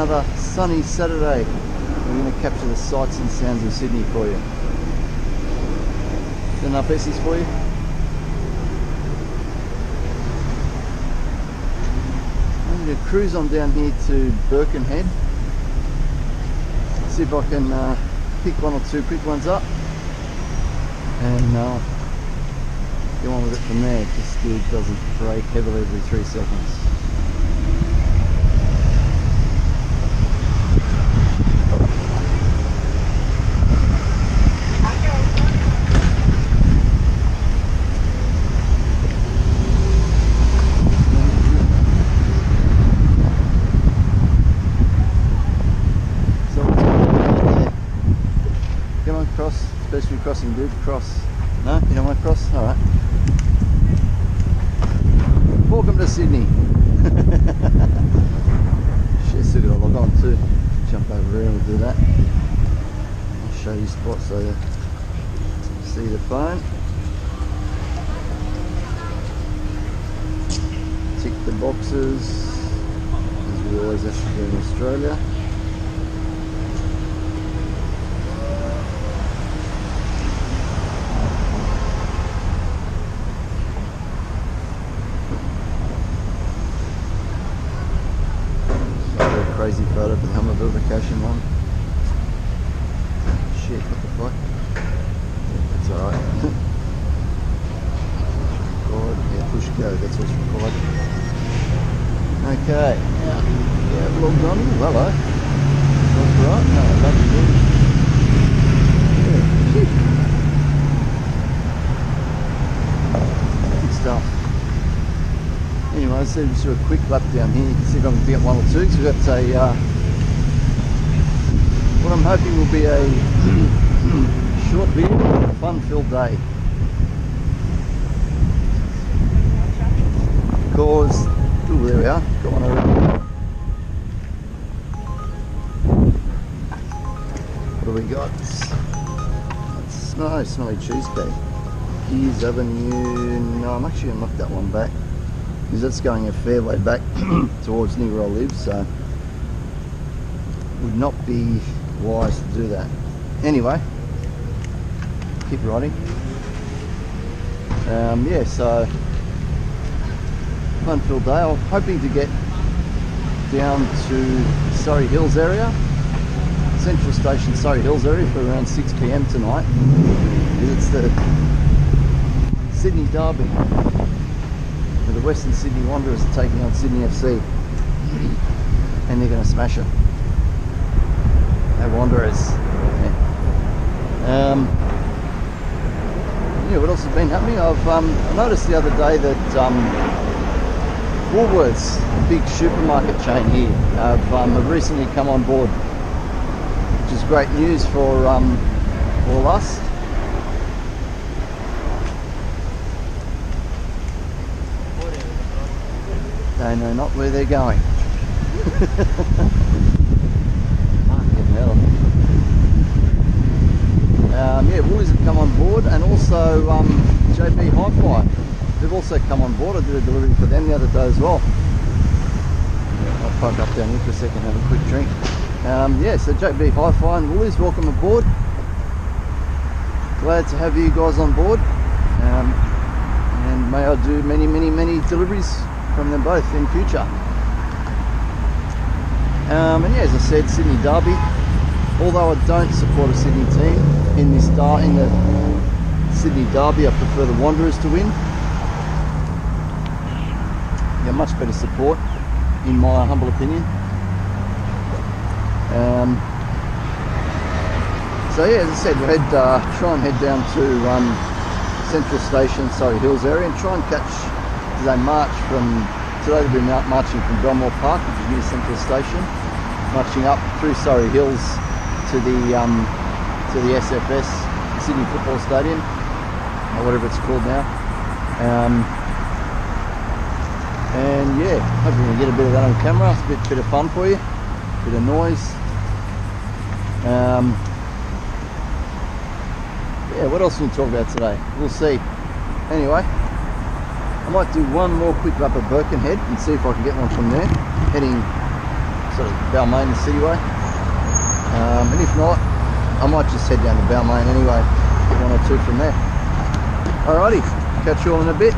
another sunny Saturday. We're going to capture the sights and sounds of Sydney for you. Is there enough S's for you? I'm going to cruise on down here to Birkenhead. See if I can pick one or two quick ones up and get on with it from there. This dude doesn't brake heavily every 3 seconds. Especially crossing, dude. Cross. No? You don't want to cross? Alright. Welcome to Sydney. Shit, still got to log on too. Jump over here and we'll do that. I'll show you spots so you see the phone. Tick the boxes, as we always have to do in Australia. Crazy photo for the helmet verification one. Shit, what the fuck? That's alright. Record, yeah, push go, that's what's required. Okay, yeah, logged on. Hello. That's right, no, that's good. Yeah, good stuff. Anyway, let's just do a quick lap down here, see if I can get one or two, because we've got a, what I'm hoping will be a short video, fun-filled day. Because, ooh, there we are, got one over here. What do we got? It's no smelly cheesecake. Keys Avenue, no, I'm actually going to knock that one back, because that's going a fair way back towards near where I live, so would not be wise to do that. Anyway, keep riding. Yeah, so fun-filled day. I'm hoping to get down to Surrey Hills area, Central Station Surrey Hills area for around 6 PM tonight. It's the Sydney Derby. The Western Sydney Wanderers are taking on Sydney FC and they're going to smash it. They're Wanderers. Yeah, what else has been happening? I've noticed the other day that Woolworths, a big supermarket chain here, have recently come on board, which is great news for all us. They know not where they're going. Fucking hell. Yeah, Woolies have come on board, and also JB Hi-Fi. They've also come on board. I did a delivery for them the other day as well. I'll park up down here for a second and have a quick drink. Yeah, so JB Hi-Fi and Woolies, welcome aboard. Glad to have you guys on board. And may I do many, many, many deliveries from them both in future. And yeah, as I said, Sydney Derby. Although I don't support a Sydney team in the Sydney Derby, I prefer the Wanderers to win. Yeah, much better support, in my humble opinion. So yeah, as I said, we'll try and head down to Central Station, Surrey Hills area, and try and catch. They march from, today they'll be marching from Belmore Park, which is near Central Station, marching up through Surrey Hills to the SFS, Sydney Football Stadium, or whatever it's called now. And yeah, hopefully we can get a bit of that on camera. It's a bit of fun for you, a bit of noise. Yeah, what else can we talk about today? We'll see. Anyway, I might do one more quick lap of Birkenhead and see if I can get one from there, heading sort of Balmain, the cityway. And if not, I might just head down to Balmain anyway, get one or two from there. Alrighty, catch you all in a bit.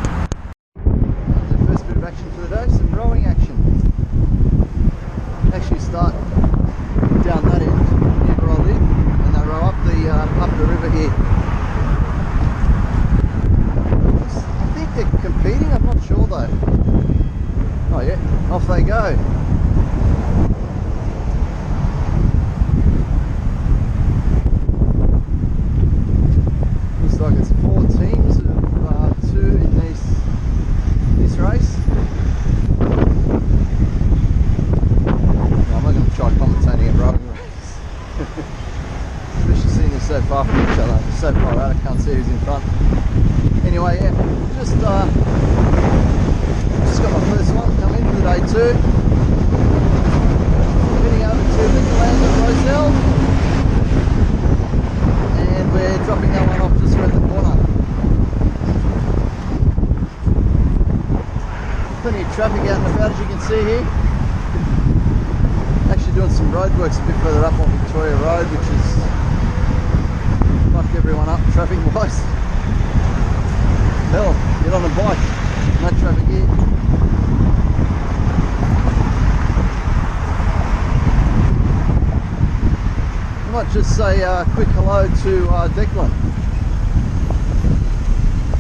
The first bit of action for the day, some rowing action. Actually start down that end, near where I live, and they row up the river here. I think they're competing, I'm not sure though. Oh yeah, off they go. Looks like it's 4 teams of 2 in this race. No, I'm not going to try commentating a rowing race. Especially seeing they're so far from each other. They're so far out, I can't see who's in front. Anyway, yeah, just got my first one come in for the day 2. Heading over to Liquorland at Rozelle, and we're dropping that one off just around the corner. Plenty of traffic out and about, as you can see here. Actually doing some roadworks a bit further up on Victoria Road, which is fucked everyone up traffic wise. Hell, get on a bike, no traffic here. I might just say a quick hello to Declan.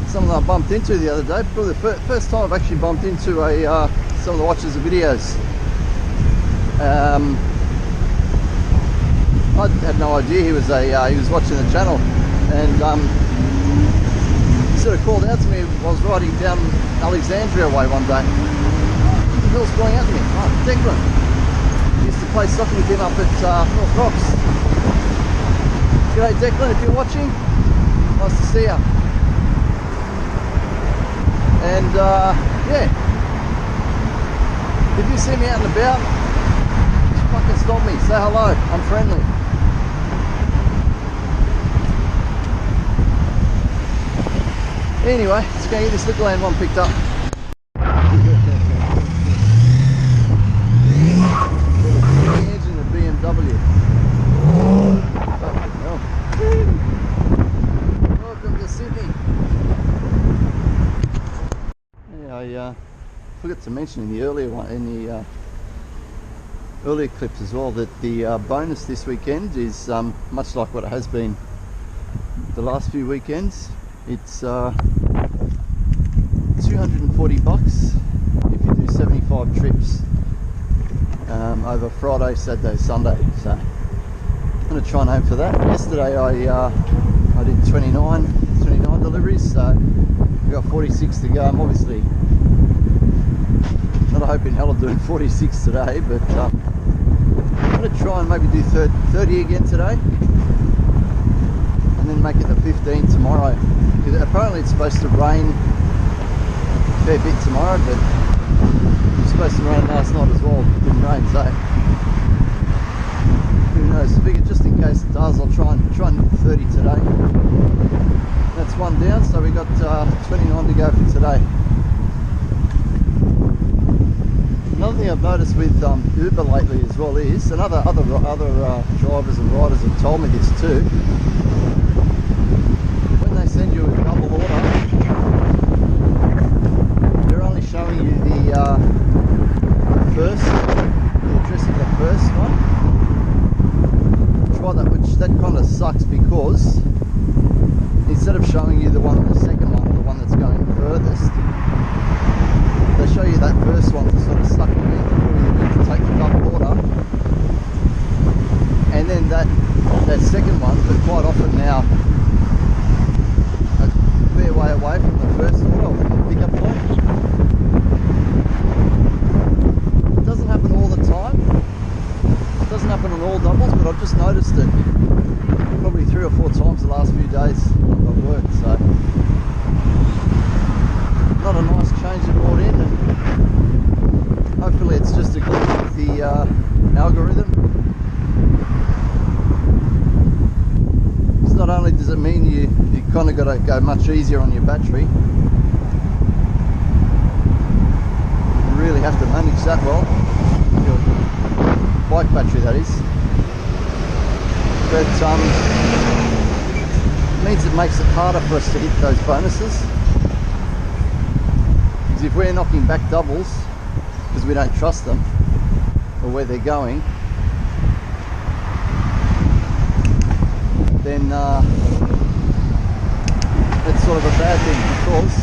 Someone I bumped into the other day, probably the first time I've actually bumped into some of the watchers of videos. I had no idea he was watching the channel, and he sort of called out to me. I was riding down Alexandria way one day. What the hell's calling out to me? Oh, Declan. Used to play soccer with him up at North Rocks. G'day Declan, if you're watching, nice to see you. And yeah, if you see me out and about, just fucking stop me, say hello, I'm friendly. Anyway, let's go get this Liquorland one picked up. The engine of BMW. Fucking hell. Welcome to Sydney. Yeah, I forgot to mention in the earlier one, in the earlier clips as well, that the bonus this weekend is much like what it has been the last few weekends. It's $240 if you do 75 trips over Friday, Saturday, Sunday. So I'm going to try and aim for that. Yesterday I did 29 deliveries, so we've got 46 to go. I'm obviously not hoping hell of doing 46 today, but I'm going to try and maybe do 30 again today, and then make it the 15 tomorrow. Because apparently it's supposed to rain a fair bit tomorrow, but it was supposed to rain last night as well. It didn't rain, so who knows. I figured just in case it does, I'll try and do 30 today. That's one down, so we got 29 to go for today. Another thing I've noticed with Uber lately as well is, and other drivers and riders have told me this too, when they send you a double order, they're only showing you the address of the first one. Which that kind of sucks, because instead of showing you the second one, the one that's going furthest, they show you that first one to sort of suck you in, to take the double order, and then that second one, but quite often now a fair way away from the first order or from the pickup point. It doesn't happen all the time. It doesn't happen on all doubles, but I've just noticed it probably 3 or 4 times the last few days I've worked, so not a nice change they brought in, and hopefully it's just a glitch with the algorithm. Because not only does it mean you kind of got to go much easier on your battery, you really have to manage that well. your bike battery, that is. But it means it makes it harder for us to hit those bonuses. Because if we're knocking back doubles because we don't trust them or where they're going, then that's sort of a bad thing, because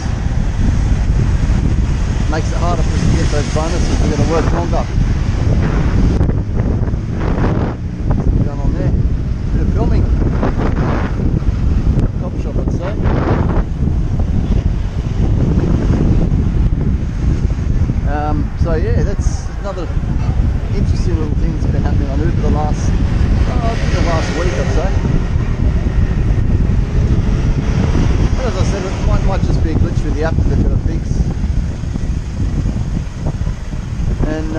it makes it harder for us to get those bonuses. We're going to work longer. What's going on there? Bit of filming. Top shot, I'd say. So yeah, that's another interesting little thing that's been happening on Uber the last week, I'd say. But as I said, it might just be a glitch with the app that they've got to fix. And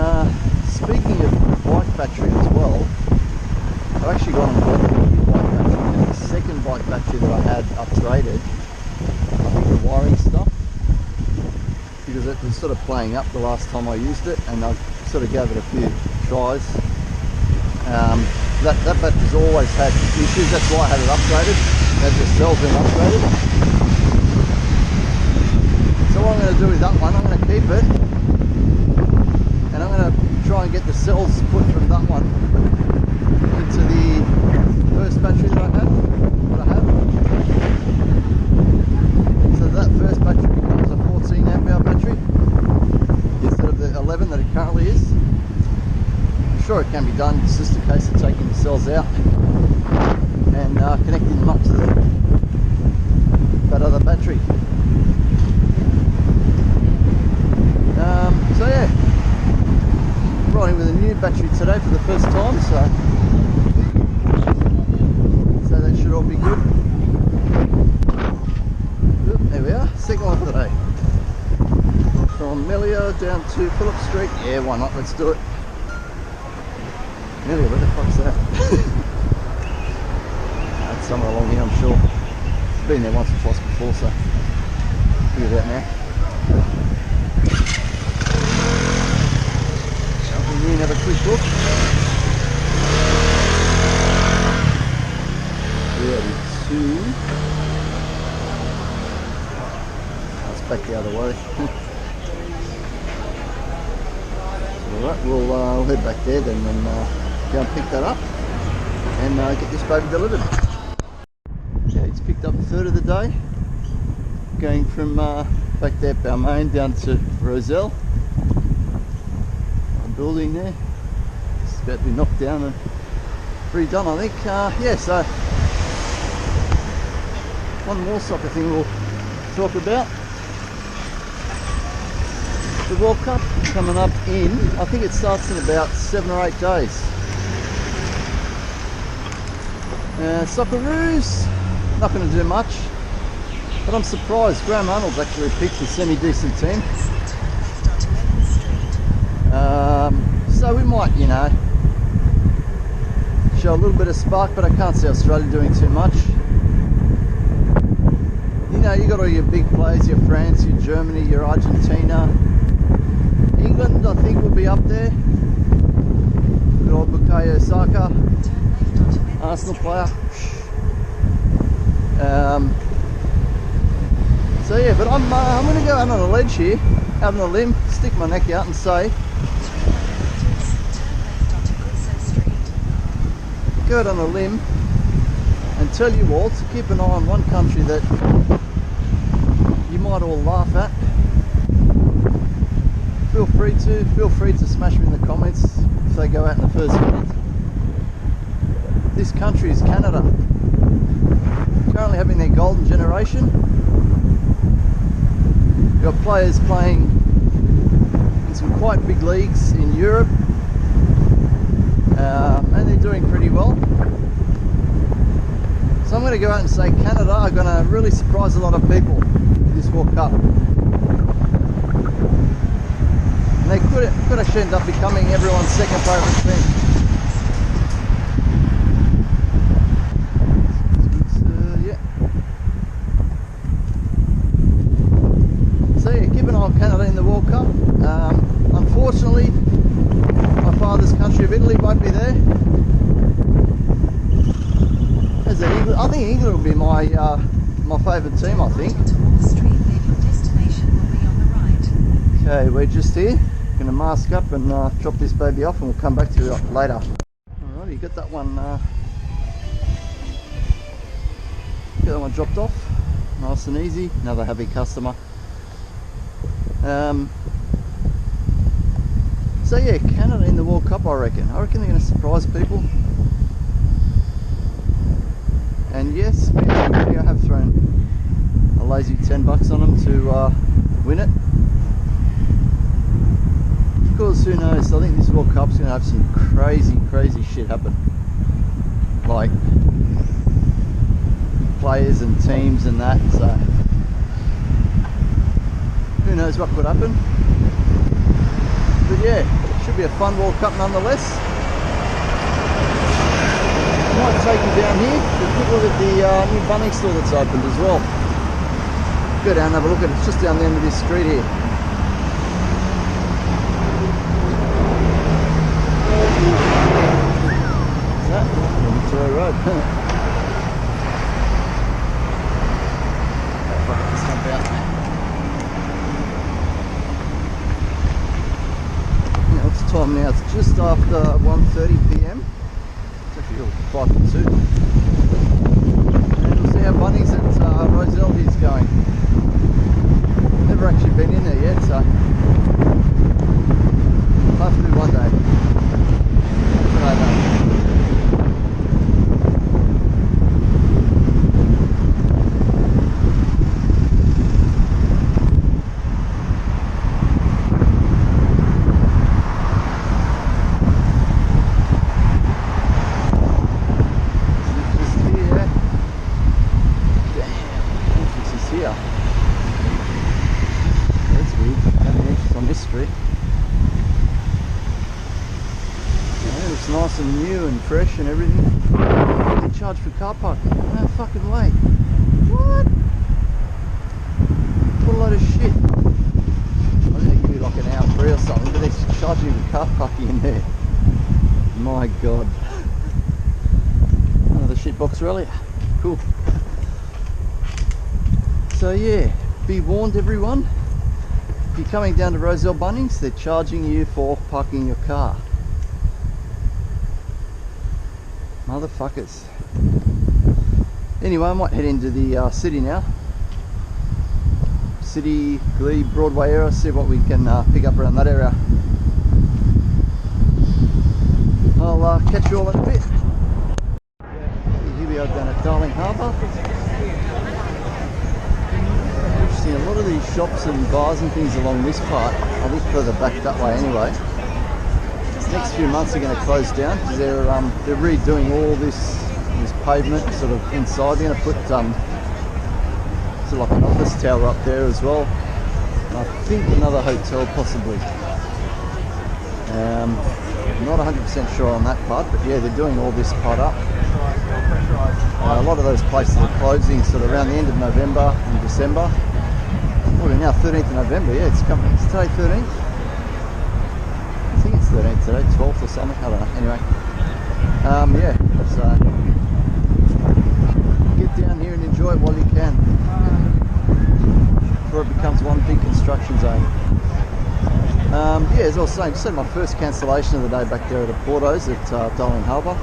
speaking of bike battery as well, I've actually gone and bought a new bike battery, and the second bike battery that I had upgraded, I think the wiring stuff, because it was sort of playing up the last time I used it, and I sort of gave it a few tries. That battery's always had issues, that's why I had it upgraded. As the cell's been upgraded. So what I'm going to do with that one, I'm going to keep it, and I'm going to try and get the cells put from that one into the first battery that I have. So that first battery becomes a 14 amp hour battery instead of the 11 that it currently is. I'm sure it can be done. It's just a case of taking the cells out and connecting them up to that other battery. So yeah, riding with a new battery today for the first time, so that should all be good. Oop, there we are, second one today. From Melia down to Phillip Street. Yeah, why not? Let's do it. Melia, where the fuck's that? That's somewhere along here, I'm sure. Been there once or twice before, so look at that now. Jumping in, have a quick look. 32. That's back the other way. Alright, we'll head back there then and go and pick that up and get this baby delivered. Okay, it's picked up a third of the day, going from back there at Balmain down to Rozelle. A building there, it's about to be knocked down and redone, I think. Yeah, so one more soccer thing we'll talk about. The World Cup coming up in, I think it starts in about 7 or 8 days. Socceroos, not going to do much, but I'm surprised. Graham Arnold's actually picked a semi-decent team. So we might, you know, show a little bit of spark, but I can't see Australia doing too much. You know, you got all your big players, your France, your Germany, your Argentina. England, I think, will be up there. Good old Bukayo Saka, Arsenal player. So yeah, but I'm going to go out on a ledge here, out on a limb, stick my neck out and say, go out on a limb and tell you all to keep an eye on one country that you might all laugh at. Feel free to smash me in the comments if they go out in the first minute. This country is Canada. Currently having their golden generation. You've got players playing in some quite big leagues in Europe, and they're doing pretty well. So I'm going to go out and say Canada are going to really surprise a lot of people in this World Cup. And they could actually end up becoming everyone's second favourite team. So yeah, keep an eye on Canada in the World Cup. Unfortunately, I think England will be my my favourite team. I think. Okay, we're just here. Gonna mask up and drop this baby off, and we'll come back to you later. Alright, you got that one. Get that one dropped off, nice and easy. Another happy customer. So yeah, Canada in the World Cup, I reckon they're going to surprise people. And yes, me and I have thrown a lazy $10 on them to win it. Of course, who knows, I think this World Cup's going to have some crazy shit happen. Like players and teams and that, so who knows what could happen. But yeah, should be a fun World Cup nonetheless. I might take you down here to a quick look at the new Bunnings store that's opened as well. Go down and have a look at it, it's just down the end of this street here. What's that? Victoria Road. Time now, it's just after 1:30 PM. It's actually 5 to 2. And we'll see how Bunnings at Rozelle is going. Never actually been in there yet, so I'll have to do one day. But I know. Nice and new and fresh and everything. They charge for car parking. No fucking way. What? What a load of shit. I think they give you like an hour free or something, but they're charging you for car parking in there. My god. Another shitbox rally. Cool. So yeah, be warned everyone. If you're coming down to Rozelle Bunnings, they're charging you for parking your car. Motherfuckers. Anyway, I might head into the city now. City, Glebe, Broadway area, see what we can pick up around that area. I'll catch you all in a bit. Here we are down at Darling Harbour. Interesting, a lot of these shops and bars and things along this part, I think further back that way anyway. Next few months are going to close down because they're redoing all this pavement sort of inside. They're going to put sort of like an office tower up there as well. And I think another hotel possibly. I'm not 100% sure on that part, but yeah, they're doing all this part up. A lot of those places are closing sort of around the end of November and December. Well, we're now 13th of November. Yeah, it's coming. It's today 13th. 13th today, 12th or something, I don't know, anyway. Yeah, so get down here and enjoy it while you can before it becomes one big construction zone. Yeah, as I was saying, just had my first cancellation of the day back there at the Portos at Darling Harbour.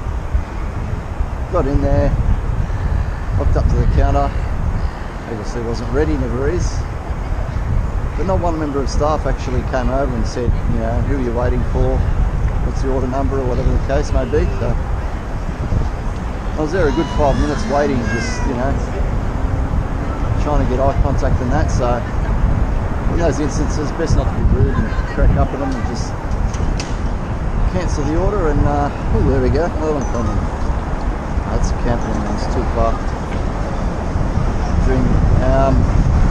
Got in there, walked up to the counter, obviously wasn't ready, never is. But not one member of staff actually came over and said, you know, who are you waiting for? What's the order number or whatever the case may be. So I was there a good 5 minutes waiting, just, you know, trying to get eye contact and that. So in those instances, best not to be rude and crack up at them and just cancel the order. And oh, there we go, another one coming. That's camping, it's too far.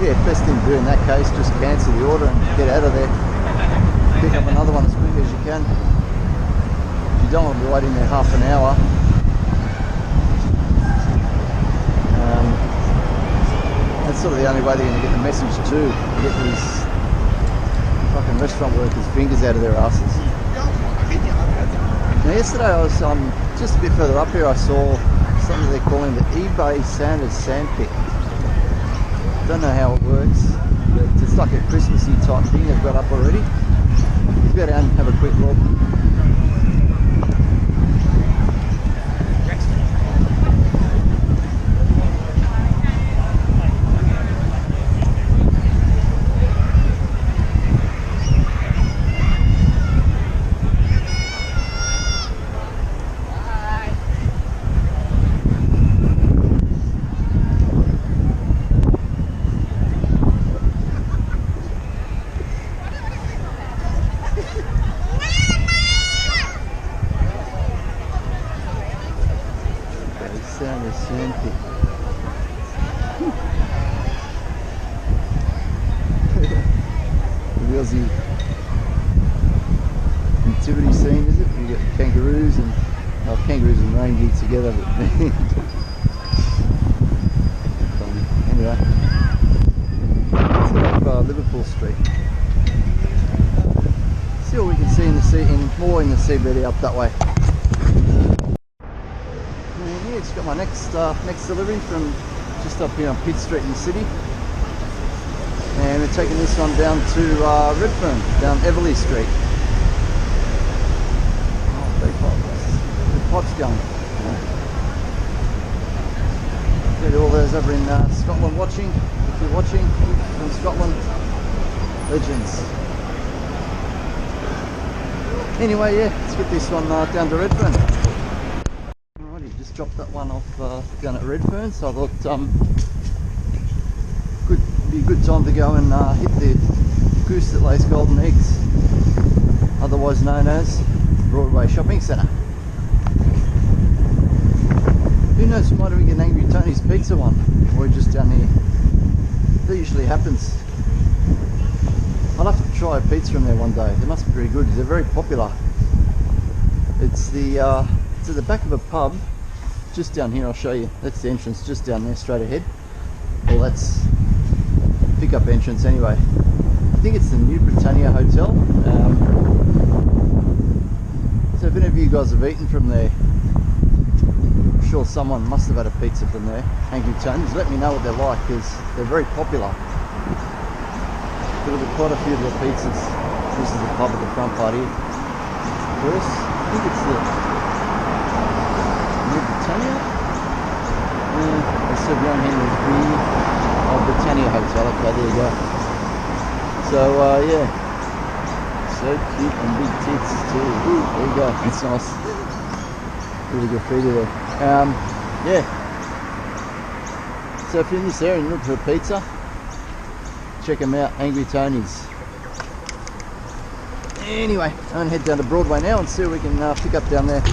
Yeah, best thing to do in that case, just cancel the order and get out of there. Pick up another one as quick as you can. You don't want to be waiting there half an hour. That's sort of the only way they're going to get the message too. Get these fucking restaurant workers' fingers out of their asses. Now yesterday I was just a bit further up here, I saw something they calling the eBay Sanders Sandpit. Don't know how it works, but it's like a Christmassy type thing they've got up already. Let's go down and have a quick look. Sanders Sandpit. The Aussie nativity scene, is it? You got kangaroos and kangaroos and reindeer together. Anyway, let's head up Liverpool Street. See what we can see in more in the CBD up that way. Just got my next delivery from just up here on Pitt Street in the city, and we're taking this one down to Redfern, down Everleigh Street. Oh, big the pot's going. Get all those over in Scotland watching. If you're watching from Scotland, legends. Anyway, yeah, let's get this one down to Redfern. Just dropped that one off down at Redfern, so I thought be a good time to go and hit the goose that lays golden eggs, otherwise known as Broadway Shopping Centre. Who knows, we might even get an Angry Tony's Pizza one, or just down here. That usually happens. I'll have to try a pizza from there one day. They must be pretty good because they're very popular. It's at the back of a pub. Just down here, I'll show you. That's the entrance, just down there, straight ahead. Well, that's pick-up entrance anyway. I think it's the New Britannia Hotel. So if any of you guys have eaten from there, I'm sure someone must have had a pizza from there. Angry Tony's. Let me know what they're like, because they're very popular. There'll be quite a few of their pizzas. This is the pub at the front part here. First, I think it's the Britannia? They serve young Henry's beer. Oh, Britannia Hotel, okay, there you go. So, yeah. So cute and big tits too. Ooh, there you go, that's nice. Really good feeder there. Yeah. So if you're in this area and you look for a pizza, check them out, Angry Tony's. Anyway, I'm going to head down to Broadway now and see what we can pick up down there.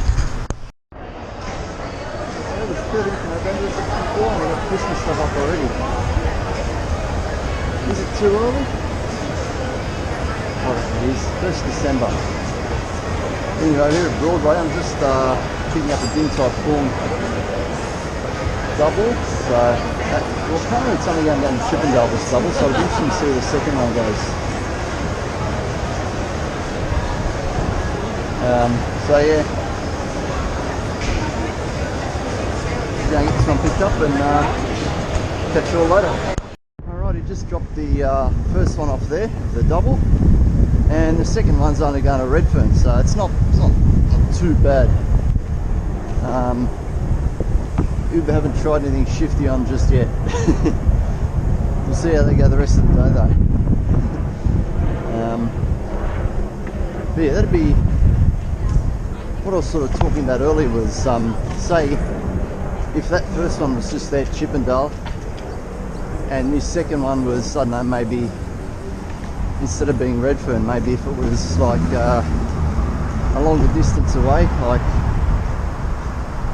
13th of November, 64, and we've got Christmas stuff up already. Is it too early? Oh, it is. 1st December. Anyway, here at Broadway, I'm just picking up a Din Tai Fung double. So, well, apparently it's only going down to Chippendale, this double, so it'll be interesting to see where the second one goes. So, yeah. Going to get this one picked up and catch you all later. Alrighty, just dropped the first one off there, the double, and the second one's only going to Redfern, so it's not too bad. Uber haven't tried anything shifty on just yet. We'll see how they go the rest of the day though. But yeah, that'd be what I was sort of talking about earlier was say if that first one was just there at Chippendale and this second one was, I don't know, maybe instead of being Redfern, maybe if it was like a longer distance away, like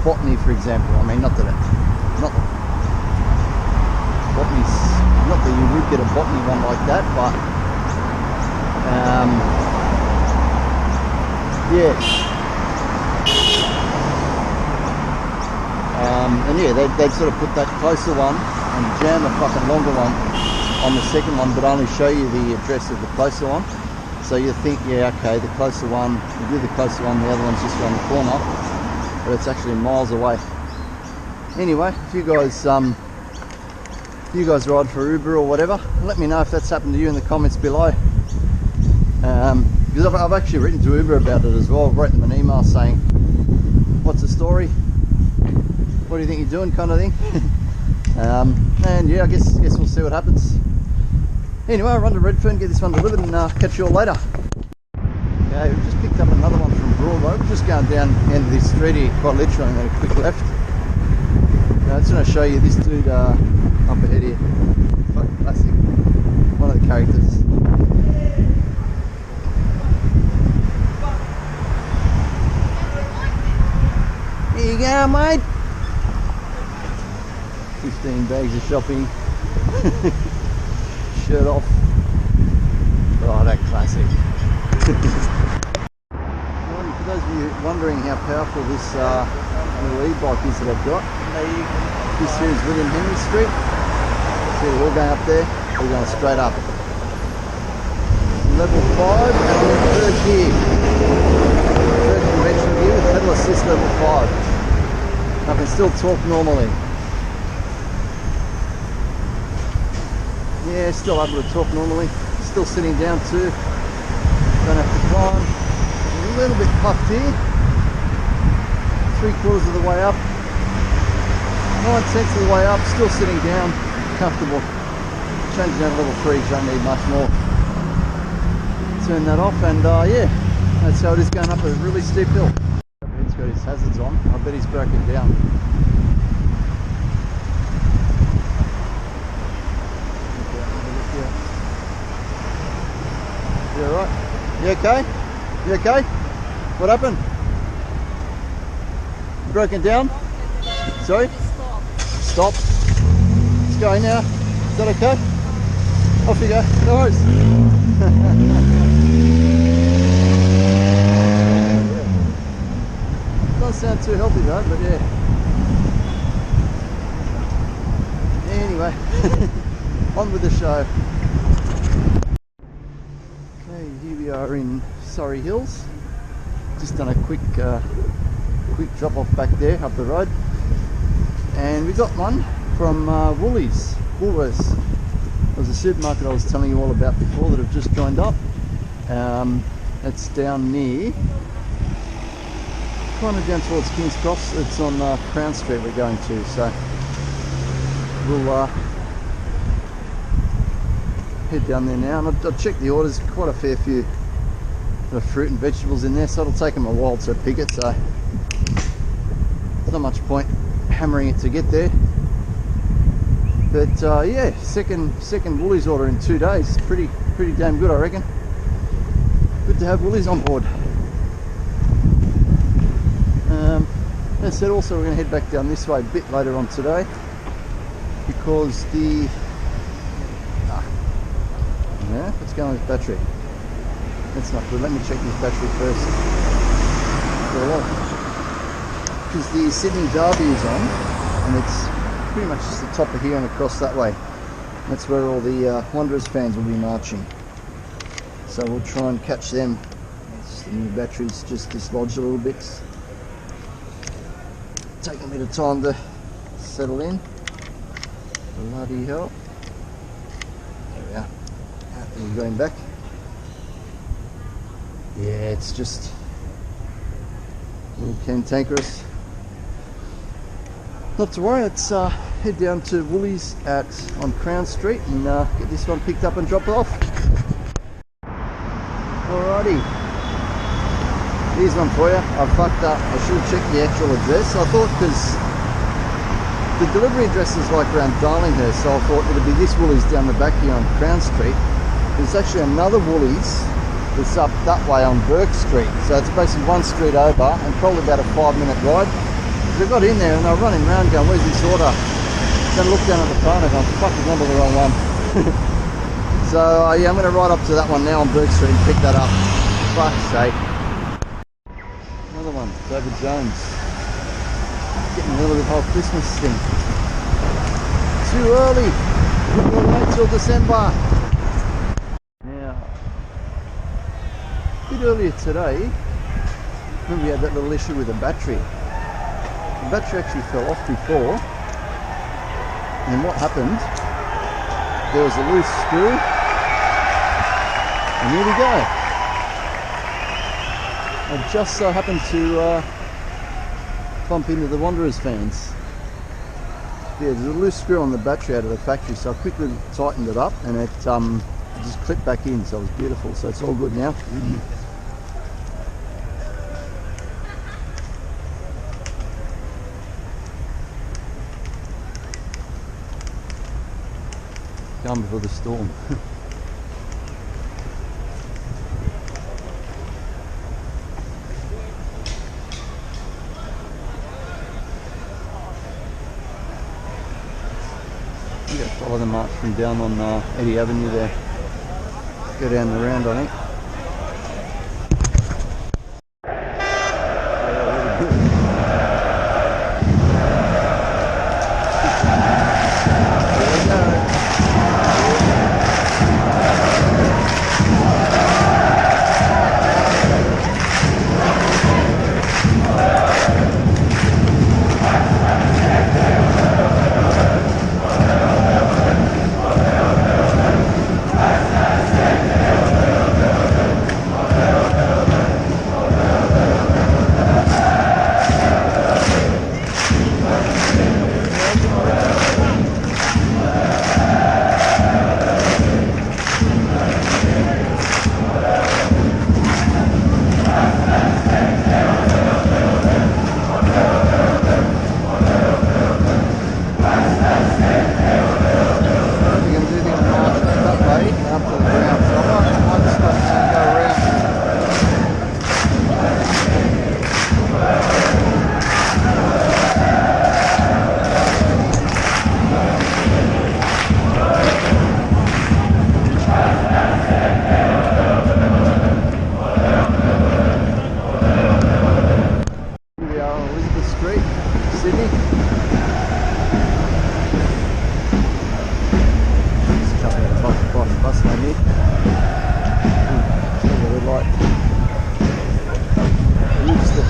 Botany for example. I mean, not that you would get a Botany one like that, but yeah. And yeah, they'd sort of put that closer one and jam a fucking longer one on the second one, but only show you the address of the closer one. So you think, yeah, okay, the closer one, you do the closer one, the other one's just around the corner, but it's actually miles away. Anyway, if you guys ride for Uber or whatever, let me know if that's happened to you in the comments below. Because I've actually written to Uber about it as well. I've wrote them an email saying, what's the story? What do you think you're doing, kind of thing. And yeah, I guess we'll see what happens. Anyway, I'll run to Redfern, get this one delivered, and catch you all later. Okay, we've just picked up another one from Broadway. We're just going down the end of this street here, quite literally, and then a quick left. I just want to show you this dude up ahead here. Fucking classic. One of the characters. Here you go, mate. 15 bags of shopping. Shirt off. Oh, that classic. For those of you wondering how powerful this little e-bike is that I've got, this here is William Henry Street. See, we're all going up there. We're going straight up. Level 5 and I'm in third gear. Third conventional gear with pedal assist level 5. I can still talk normally. Yeah, still able to talk normally. Still sitting down too. Don't have to climb. A little bit puffed here. 3/4 of the way up. 9/10 of the way up. Still sitting down. Comfortable. Changing out level 3. Don't need much more. Turn that off and yeah, that's how it is going up a really steep hill. He's got his hazards on. I bet he's broken down. You alright? You okay? You okay? What happened? Broken down? Sorry? Stop. It's going now. Is that okay? Off you go. No worries. Doesn't sound too healthy though, but yeah. Anyway, on with the show. Okay, here we are in Surrey Hills. Just done a quick drop off back there up the road, and we got one from Woolies, Woolworths. It was a supermarket I was telling you all about before that have just joined up. It's down near, kind of down towards King's Cross. It's on Crown Street we're going to, so we'll head down there now. And I've checked the orders, quite a fair few of fruit and vegetables in there, so it'll take them a while to pick it, so there's not much point hammering it to get there. But yeah, second Woolies order in 2 days. Pretty damn good, I reckon. Good to have Woolies on board. As I said, also we're going to head back down this way a bit later on today, because the yeah, what's going on with battery? That's not good. Let me check this battery first. Because the Sydney Derby is on, and it's pretty much just the top of here and across that way. That's where all the Wanderers fans will be marching. So we'll try and catch them. The new battery's just dislodged a little bit. Taking a bit of time to settle in. Bloody hell. There we are. We're going back. Yeah, it's just a little cantankerous. Not to worry, let's head down to Woolies on Crown Street and get this one picked up and dropped off. Alrighty. Here's one for you. I fucked up. I should have checked the actual address. I thought, because the delivery address is like around Darlinghurst, so I thought it'd be this Woolies down the back here on Crown Street. There's actually another Woolies that's up that way on Burke Street. So it's basically one street over and probably about a 5-minute ride. So I got in there and I was running around going, where's this order? Then I looked down at the phone and I gone, fuck, I've gone to the wrong one. So yeah, I'm going to ride up to that one now on Burke Street and pick that up. Fuck's sake. Another one, David Jones. Getting a little bit of Christmas thing. Too early. We'll wait till December. Now, a bit earlier today, remember we had that little issue with the battery. the battery actually fell off before, and what happened, there was a loose screw, and here we go. I just so happened to bump into the Wanderers fans. Yeah, there's a loose screw on the battery out of the factory, so I quickly tightened it up, and it just clipped back in, so it was beautiful. So it's all good now. Calm before the storm. You gotta follow the march from down on Eddie Avenue there. Go down the round, I think.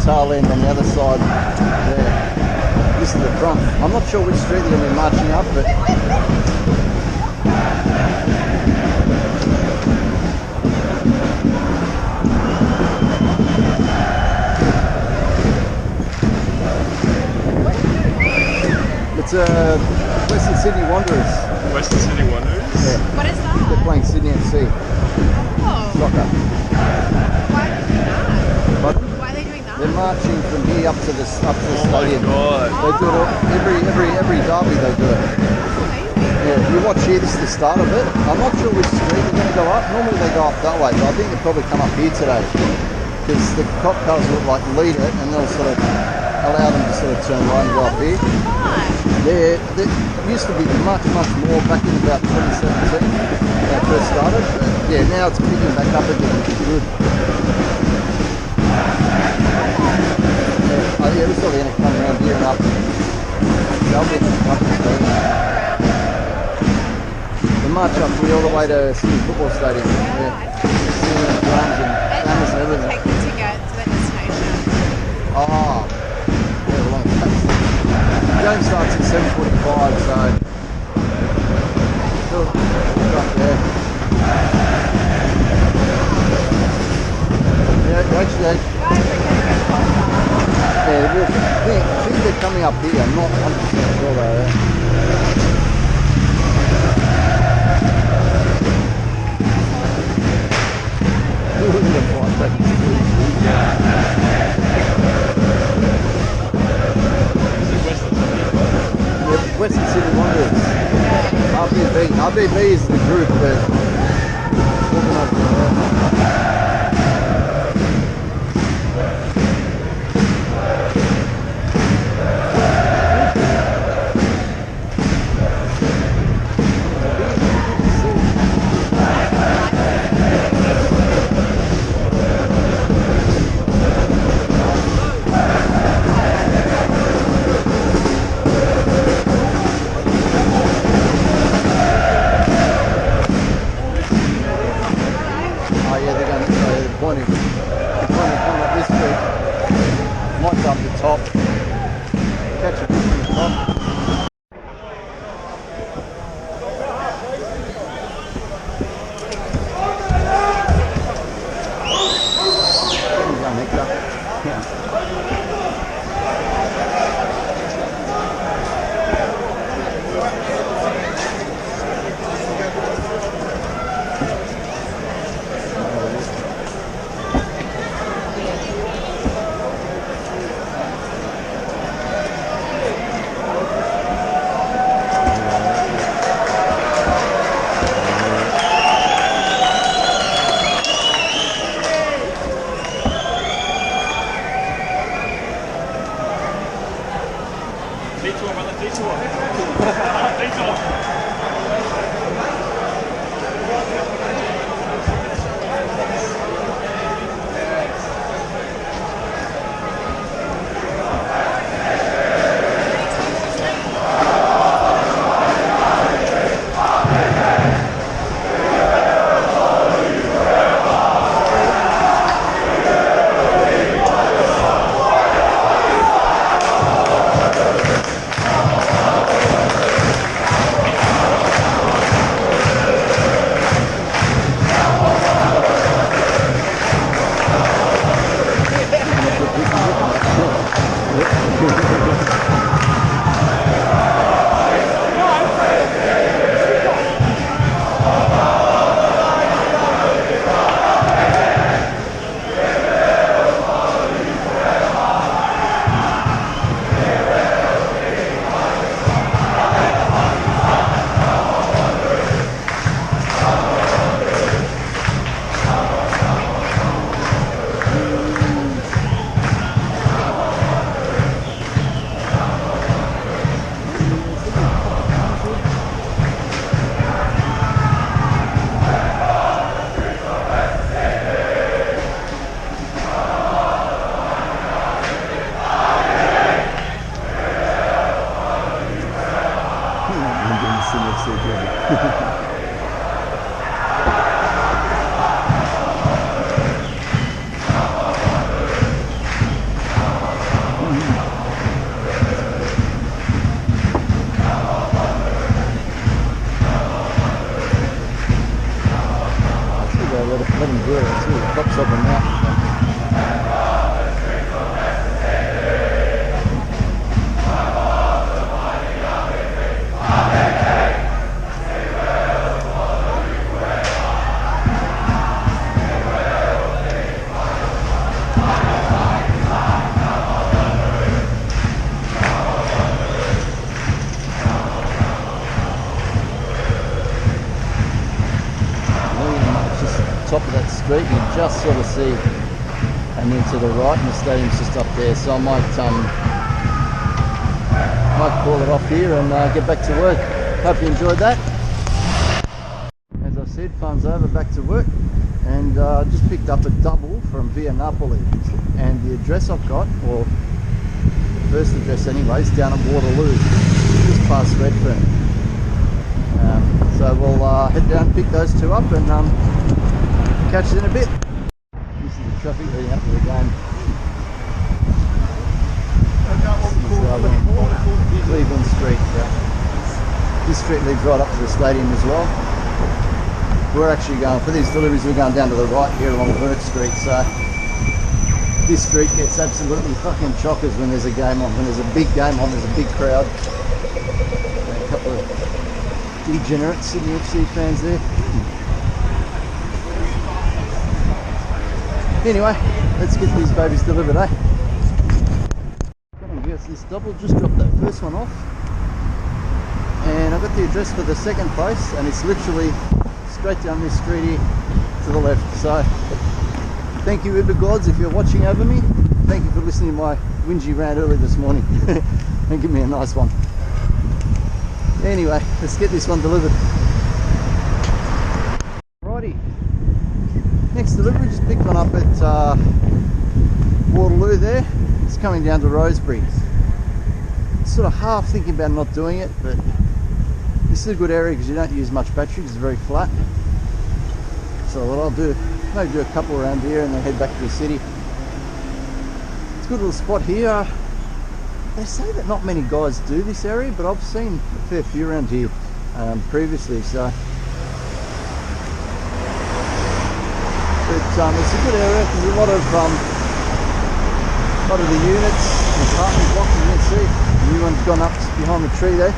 Tail end on the other side there. This is the front. I'm not sure which street they're going to be marching up, but it's Western Sydney Wanderers. Western Sydney Wanderers? Yeah. What is that? They're playing Sydney FC. Oh. Soccer. Why are they doing that? But Why are they doing that? they're marching from here up to the stadium. God. They do it all, every derby they do it. Yeah, you watch here, this is the start of it. I'm not sure which street they're going to go up. Normally they go up that way, but I think they'll probably come up here today. Because the cop cars will like lead it and they'll sort of allow them to sort of turn right and go up here. There used to be much more back in about 2017 when it first started. But yeah, now it's picking back up again, which is good. Yeah, it looks like they're going to come around here and up. They'll be up the stadium. The march up here all the way to Sydney Football Stadium. Yeah. Singing the drums and banners and everything. Take the ticket to the destination. Oh, yeah, well, the game starts at 7:45, so still up there. Yeah, actually, I think they're coming up here. I'm not 100% sure though. Western Sydney Wanderers. RBB is the group that organised the I'm doing the Sydney FC derby. Let him do it. See the tops of them out. Top of that street, you just sort of see, and then to the right, and the stadium's just up there. So I might call it off here and get back to work. Hope you enjoyed that. As I said, fun's over, back to work, and just picked up a double from Via Napoli, and the address I've got, or the first address anyways, down at Waterloo, just past Redfern. So we'll head down, pick those two up, and catch you in a bit. This is the traffic leading up to the game. Cleveland Street. This street leads right up to the stadium as well. We're actually going, for these deliveries, we're going down to the right here along Burke Street. So this street gets absolutely fucking chockers when there's a game on. When there's a big game on, there's a big crowd. And a couple of degenerate Sydney FC fans there. Anyway, let's get these babies delivered, eh? Come on, guys, this double just dropped that first one off. And I got the address for the second place, and it's literally straight down this street here to the left. So, thank you, Uber gods, if you're watching over me. Thank you for listening to my whingy rant early this morning. And give me a nice one. Anyway, let's get this one delivered. Righty. Next delivery, just picked one up at Waterloo there. It's coming down to Rosebery. Sort of half thinking about not doing it, but this is a good area because you don't use much battery because it's very flat. So what I'll do, maybe do a couple around here and then head back to the city. It's a good little spot here. They say that not many guys do this area, but I've seen a fair few around here previously. So. But it's a good area because a lot of the units, the apartment blocks, you can see the new one's gone up behind the tree there.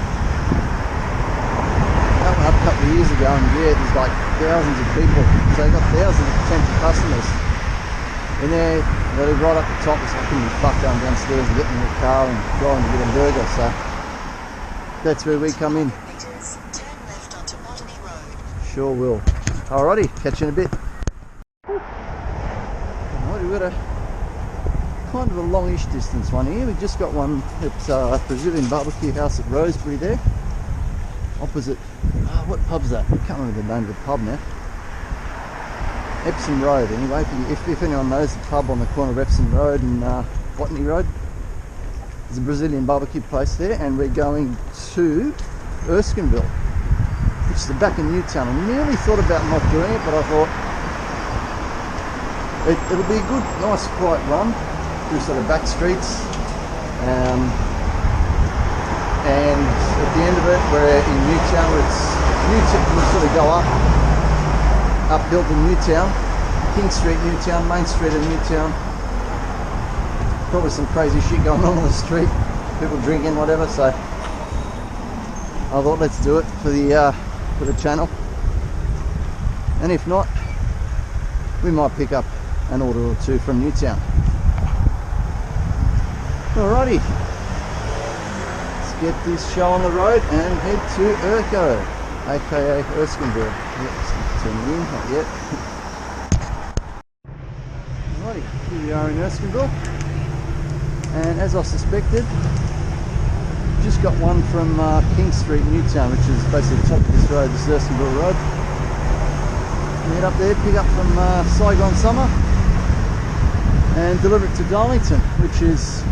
That went up a couple of years ago, and yeah, there's like thousands of people. So they've got thousands of potential customers. And they live right up the top. It's like couldn't be fucked going downstairs and getting in the car and driving to get a burger. So that's where we come in. Turn left onto Botany Road. Sure will. Alrighty, catch you in a bit. We've got a kind of a longish distance one here. We've just got one at Brazilian Barbecue House at Rosebery there. Opposite, what pub's that? I can't remember the name of the pub now. Epsom Road anyway. If anyone knows the pub on the corner of Epsom Road and Botany Road. There's a Brazilian barbecue place there, and we're going to Erskineville, which is the back of Newtown. I nearly thought about not doing it, but I thought it'll be a good, nice, quiet run through sort of back streets, and at the end of it, we're in Newtown. We sort of go uphill to Newtown, King Street, Newtown, Main Street of Newtown. Probably some crazy shit going on the street, people drinking, whatever. So I thought, let's do it for the channel, and if not, we might pick up an order or two from Newtown. Alrighty, let's get this show on the road and head to Urco, aka Erskineville. Yep, turning in, not yet. Alrighty, here we are in Erskineville, and as I suspected, just got one from King Street, Newtown, which is basically the top of this road, this Erskineville Road. Head up there, pick up from Saigon Summer, and deliver it to Darlington, which is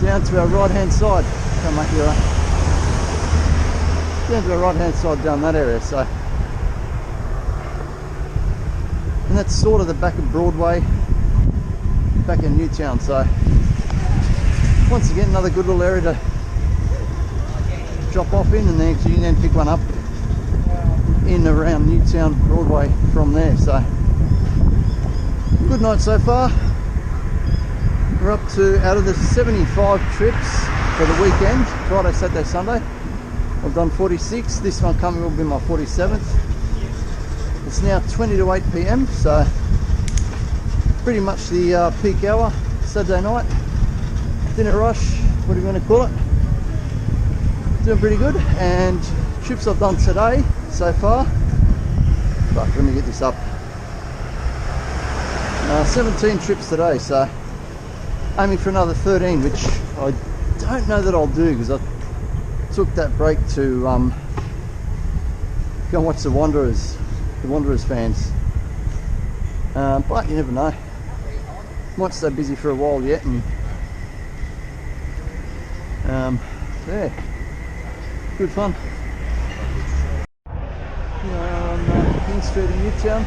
down to our right hand side. Come mate, you're right. down to the right hand side down that area. So, and that's sort of the back of Broadway, back in Newtown. So once again, another good little area to drop off in, and then you can then pick one up in around Newtown Broadway from there. So good night so far. We're up to, out of the 75 trips for the weekend, Friday, Saturday, Sunday, I've done 46. This one coming will be my 47th. It's now 20 to 8 p.m, so pretty much the peak hour Saturday night. Dinner rush, what do you want to call it? Doing pretty good. And trips I've done today so far. Fuck, let me get this up. 17 trips today, so aiming for another 13, which I don't know that I'll do because I took that break to go and watch the Wanderers fans. But you never know. Might stay busy for a while yet, and yeah, good fun. Here on King Street in Newtown.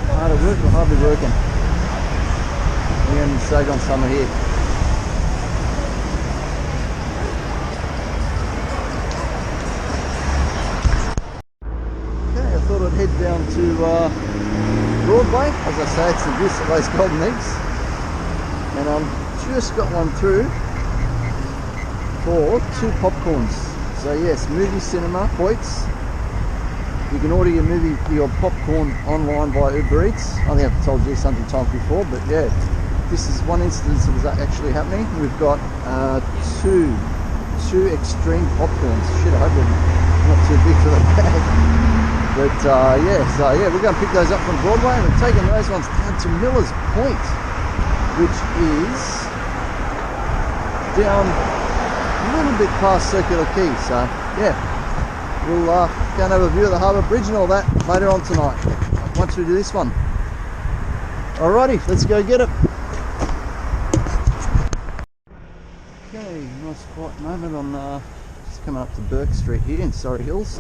Hard at work or hardly working? We're in Saigon summer here. Okay, I thought I'd head down to Broadway. As I say, it's the goose that lays golden eggs. And just got one through for 2 popcorns. So yes, Movie Cinema Hoyts. You can order your popcorn online via Uber Eats. I think I've told you this 100 times before, but yeah, this is one instance of that actually happening. We've got two extreme popcorns. Shit, I hope they're not too big for the bag. But yeah, we're going to pick those up from Broadway, and we're taking those ones down to Millers Point, which is down a little bit past Circular Quay. So yeah, we'll go and have a view of the Harbour Bridge and all that later on tonight, once we do this one. Alrighty, let's go get it. Okay, nice quiet moment on just coming up to Burke Street here in Surrey Hills.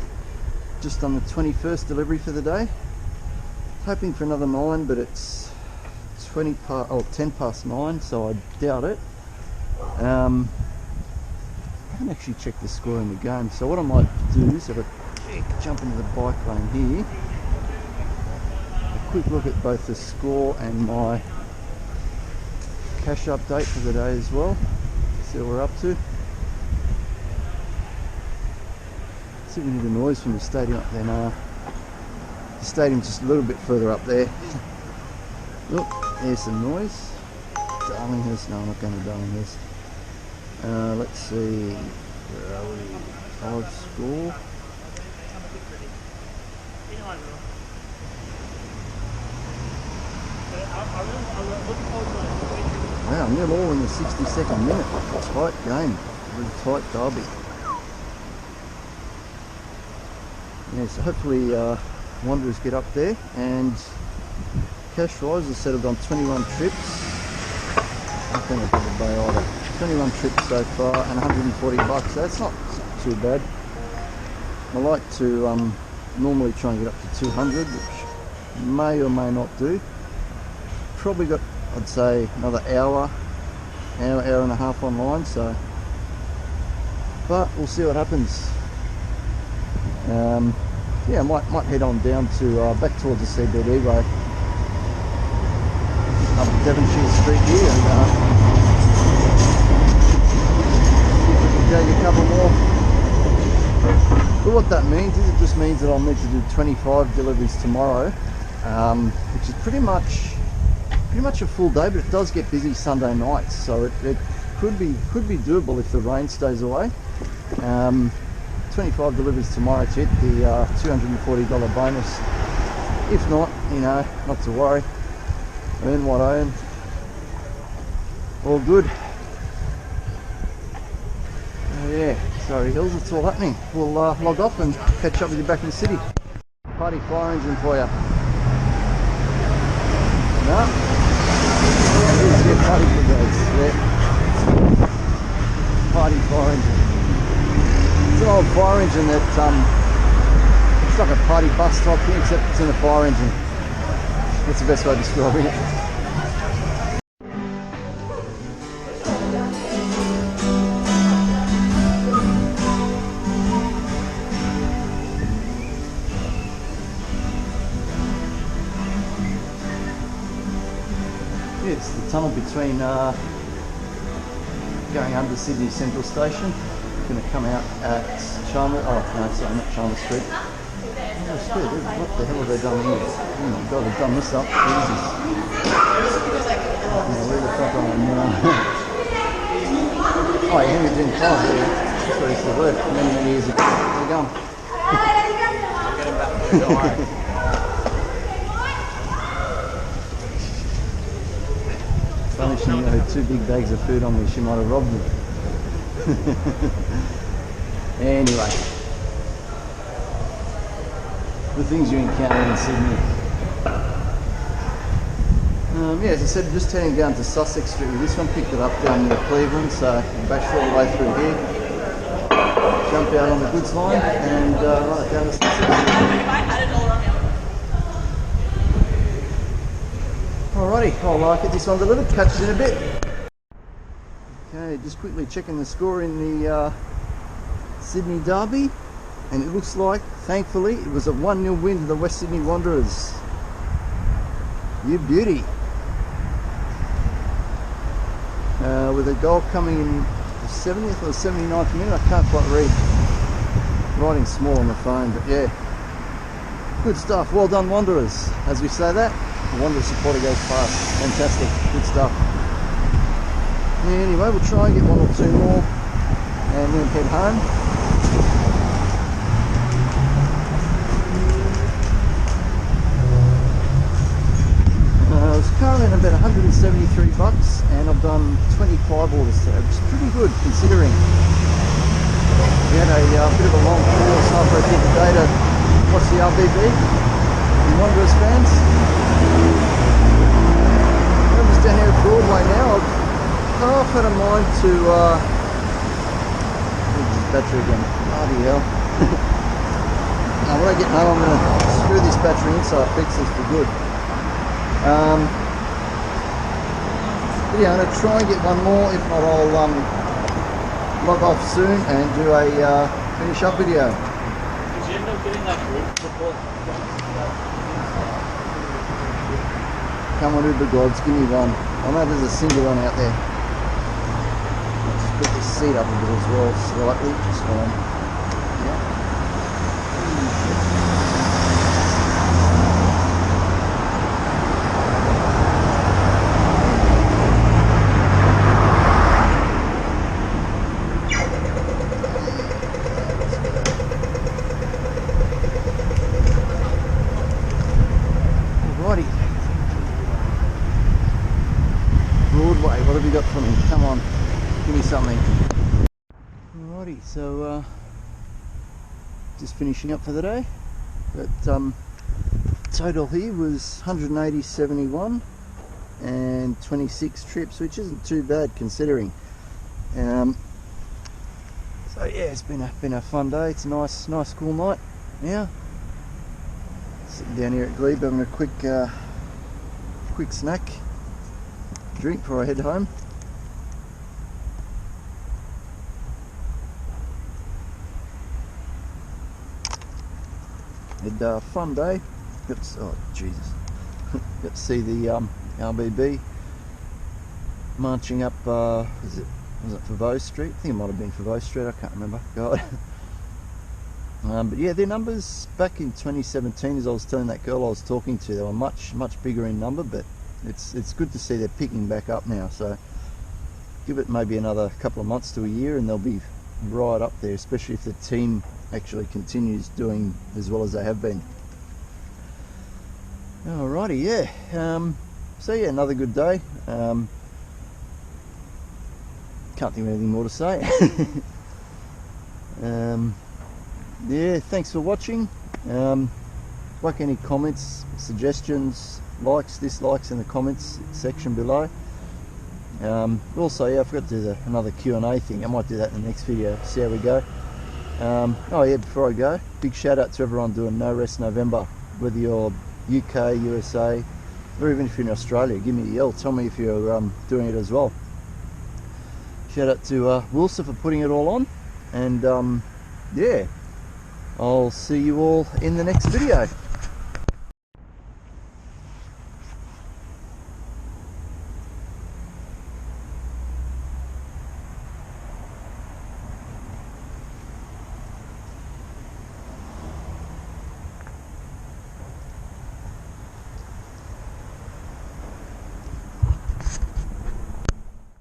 Just on the 21st delivery for the day. Hoping for another 9, but it's 10 past 9, so I doubt it. I haven't actually checked the score in the game, so what I might do is have a quick jump into the bike lane here. A quick look at both the score and my cash update for the day as well. See what we're up to. See if we need a noise from the stadium up there now. The stadium's just a little bit further up there. Look, there's some noise. Darlinghurst, no, I'm not going to Darlinghurst. Let's see, where are we? Live score. Wow, 0-0 in the 62nd minute. Tight game, really tight derby. Yeah, so hopefully Wanderers get up there, and cash wise has settled on 21 trips. I think I've got the bay either. 21 trips so far and 140 bucks, so it's not too bad. I like to normally try and get up to 200, which may or may not do. Probably got, I'd say, another hour and a half online, so, but we'll see what happens. Yeah, I might head on down to back towards the CBD way, up Devonshire Street here, and see if we can drag a couple more. But what that means is it just means that I'll need to do 25 deliveries tomorrow, which is pretty much a full day, but it does get busy Sunday nights, so it could be doable if the rain stays away. 25 deliveries tomorrow to hit the $240 bonus. If not, you know, not to worry. Earn what I earn. All good. Yeah, Surrey Hills, it's all happening. We'll log off and catch up with you back in the city. Party fire engine for you. No. Yeah, party brigades. Yeah. fire engine. It's an old fire engine that it's like a party bus type thing, except it's in a fire engine. That's the best way of describing it. It's the tunnel between going under Sydney Central Station. Going to come out at Chalmers. Oh no, sorry, not Chalmers Street. Oh, shit, what the hell have they done here? Oh my god, they've done this up. Jesus. Where the fuck am I now? Oh, yeah, Henry didn't close it. That's where I used to work many years ago. There you go. Funny, she had 2 big bags of food on me. She might have robbed me. Anyway, the things you encounter in Sydney. Yeah, as I said, just heading down to Sussex Street with this one. Picked it up down near Cleveland, so bashed all the way through here. Jump out on the goods line and right down to Sussex. Alrighty, I'll get this one delivered. Catch you in a bit. Okay, just quickly checking the score in the Sydney Derby, and it looks like, thankfully, it was a 1-0 win to the West Sydney Wanderers. You beauty. With a goal coming in the 70th or the 79th minute, I can't quite read. Writing small on the phone, but yeah. Good stuff. Well done, Wanderers. As we say that, the Wanderers supporter goes past. Fantastic. Good stuff. Anyway, we'll try and get 1 or 2 more and then head home. It's currently at about $173 and I've done 25 orders today, which is pretty good considering. We had a bit of a long course after I did the day to watch the RBB. You Wanderers fans? I'm just down here at Broadway now. I've had a mind to battery again. Bloody hell. Now when I get home I'm going to screw this battery in so I fix this for good. But yeah, I'm going to try and get one more. If not, I'll log off soon and do a finish up video. Did you end up getting that group before? Come on, Uber gods, give me one. I know there's a single one out there. Just put this seat up a bit as well, slightly, just fine. Yeah. Alrighty. Broadway, what have you got for me? Come on, give me something. Alrighty, so just finishing up for the day. But total here was 180.71 and 26 trips, which isn't too bad considering. So yeah, it's been a fun day. It's a nice cool night. Yeah. Sitting down here at Glebe having a quick snack, drink before I head home. Had a fun day. Oh Jesus! Got to see the RBB marching up. Was it Foveaux Street? I think it might have been Foveaux Street. I can't remember. God. But yeah, their numbers back in 2017, as I was telling that girl I was talking to, they were much bigger in number, but it's good to see they're picking back up now. So give it maybe another couple of months to a year and they'll be right up there, especially if the team actually continues doing as well as they have been. Alrighty, yeah. So yeah, another good day. Can't think of anything more to say. Yeah, thanks for watching. Like any comments, suggestions, likes, dislikes in the comments section below. Also, yeah, I forgot to do another Q&A thing. I might do that in the next video, see how we go. Oh yeah, before I go, big shout out to everyone doing No Rest November, whether you're UK, USA, or even if you're in Australia. Give me a yell, tell me if you're doing it as well. Shout out to Wilson for putting it all on, and yeah, I'll see you all in the next video.